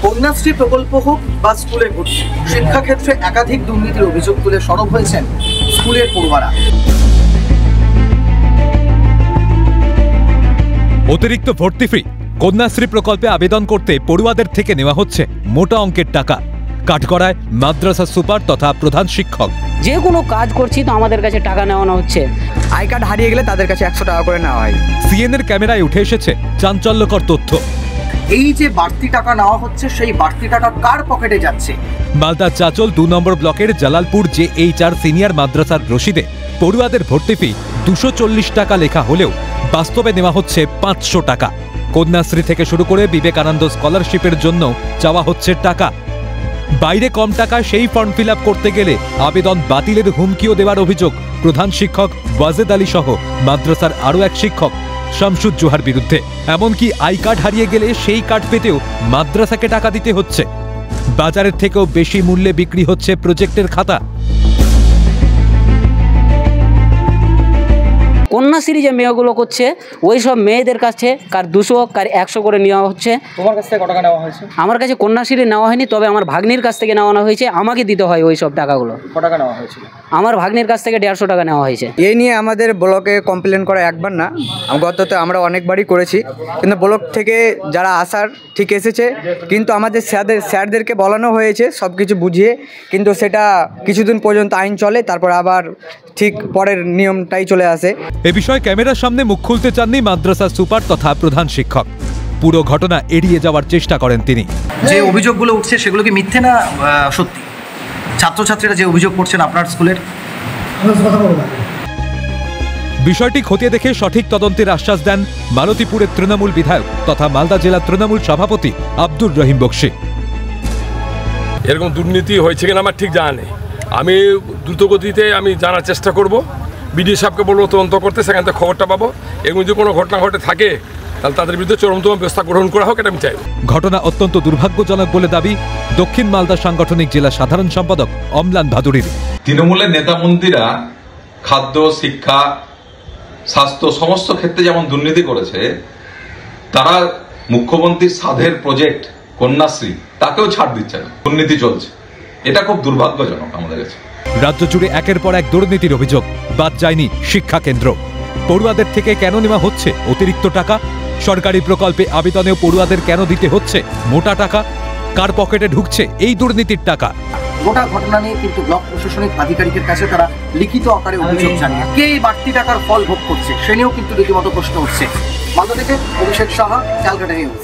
কন্যাশ্রী প্রকল্প হোক বা স্কুলে ভর্তি, শিক্ষাক্ষেত্রে একাধিক দুর্নীতির অভিযোগ তুলে সরব হয়েছেন স্কুলের পড়ুয়ারা। অতিরিক্ত ভর্তি ফি, কন্যাশ্রী প্রকল্পে আবেদন করতে পড়ুয়াদের থেকে নেওয়া হচ্ছে মোটা অঙ্কের টাকা। কাঠগড়ায় মাদ্রাসা সুপার তথা প্রধান শিক্ষক। যে কোনো কাজ করছি তো আমাদের কাছে টাকা নেওয়ানো হচ্ছে। আই কার্ড হারিয়ে গেলে তাদের কাছে 100 টাকা করে নেওয়া হয়। সিএনএর ক্যামেরায় উঠে এসেছে চাঞ্চল্যকর তথ্য। এই যে বাড়তি টাকা নেওয়া হচ্ছে, সেই বাড়তি টাকা কার পকেটে যাচ্ছে? মালদার চাচল 2 নম্বর ব্লকের জালালপুর JH-R সিনিয়র মাদ্রাসার রশিদে পড়ুয়াদের ভর্তি ফি 240 টাকা লেখা হলেও বাস্তবে নেওয়া হচ্ছে 500 টাকা। কন্যাশ্রী থেকে শুরু করে বিবেকানন্দ স্কলারশিপের জন্য চাওয়া হচ্ছে টাকা। বাইরে কম টাকায় সেই ফর্ম ফিল আপ করতে গেলে আবেদন বাতিলের হুমকিও দেওয়ার অভিযোগ প্রধান শিক্ষক ওয়াজেদ আলী সহ মাদ্রাসার আরও এক শিক্ষক শামসুজ্জোহার বিরুদ্ধে। এমনকি আই কার্ড হারিয়ে গেলে সেই কার্ড পেতেও মাদ্রাসাকে টাকা দিতে হচ্ছে। বাজারের থেকেও বেশি মূল্যে বিক্রি হচ্ছে প্রজেক্টের খাতা। কন্যাশ্রী যে মেয়েগুলো করছে, ওই সব মেয়েদের কাছে কার 200 কার 100 করে নেওয়া হচ্ছে। তোমার কাছ থেকে কত টাকা নেওয়া হয়েছে? আমার কাছে কন্যাশ্রী নেওয়া হয়নি, তবে আমার ভাগ্নির কাছ থেকে নেওয়ানো হয়েছে। আমাকে দিতে হয় ওই সব টাকাগুলো। কত টাকা নেওয়া হয়েছিল? আমার ভাগ্নির কাছ থেকে 150 টাকা নেওয়া হয়েছে। এই নিয়ে আমাদের ব্লকে কমপ্লেন করা একবার না, গতত আমরা অনেকবারই করেছি, কিন্তু ব্লক থেকে যারা আসার ঠিক এসেছে, কিন্তু আমাদের স্যারদেরকে বলানো হয়েছে সব কিছু বুঝিয়ে, কিন্তু সেটা কিছুদিন পর্যন্ত আইন চলে, তারপর আবার ঠিক পরের নিয়মটাই চলে আসে। এ বিষয়ে ক্যামেরার সামনে মুখ খুলতে চাননি মাদ্রাসা সুপার তথা প্রধান শিক্ষক। পুরো ঘটনা এড়িয়ে যাওয়ার চেষ্টা করেন তিনি। যে অভিযোগগুলো উঠছে সেগুলো কি মিথ্যে না সত্যি? ছাত্রছাত্রীরা যে অভিযোগ করছেন আপনার স্কুলের, বিষয়টি খতিয়ে দেখে সঠিক তদন্তের আশ্বাস দেন মালতীপুরের তৃণমূল বিধায়ক তথা মালদা জেলা তৃণমূল সভাপতি আব্দুর রহিম বক্সি। এরকম দুর্নীতি হয়েছে কিনা আমার ঠিক জানা নেই। আমি দ্রুতগতিতে আমি জানার চেষ্টা করব, বিডিও সাহেবকে বলবো তদন্ত করতে, সেখান থেকে খবরটা পাবো। এরকম যদি কোনো ঘটনা ঘটে থাকে তাহলে তাদের বিরুদ্ধে চরমতম ব্যবস্থা গ্রহণ করা হোক, এটা আমি চাই। ঘটনা অত্যন্ত দুর্ভাগ্যজনক বলে দাবি দক্ষিণ মালদা সাংগঠনিক জেলা সাধারণ সম্পাদক অম্লান ভাদুরীর। তৃণমূলের নেতামন্ত্রীরা খাদ্য, শিক্ষা, স্বাস্থ্য সমস্ত ক্ষেত্রে যেমন দুর্নীতি করেছে, তারা মুখ্যমন্ত্রীর সাধের প্রজেক্ট কন্যাশ্রী তাকেও ছাড় দিচ্ছে না, দুর্নীতি চলছে। এটা খুব দুর্ভাগ্যজনক আমাদের কাছে। রাজ্য জুড়ে একের পর এক দুর্নীতির অভিযোগ, বাদ যায়নি শিক্ষা কেন্দ্র। পড়ুয়াদের থেকে কেন নেওয়া হচ্ছে অতিরিক্ত টাকা? সরকারি প্রকল্পে আবেদনেও পড়ুয়াদের কেন দিতে হচ্ছে মোটা টাকা? কার পকেটে ঢুকছে এই দুর্নীতির টাকা? গোটা ঘটনা নিয়ে কিন্তু ব্লক প্রশাসনিক আধিকারিকের কাছে তারা লিখিত আকারে অভিযোগ জানিয়ে কে এই বাড়তি টাকার ফল ভোগ করছে সে নিয়েও কিন্তু রীতিমতো প্রশ্ন উঠছে। মালদা থেকে অভিষেক সাহা, ক্যালকাটা নিউজ।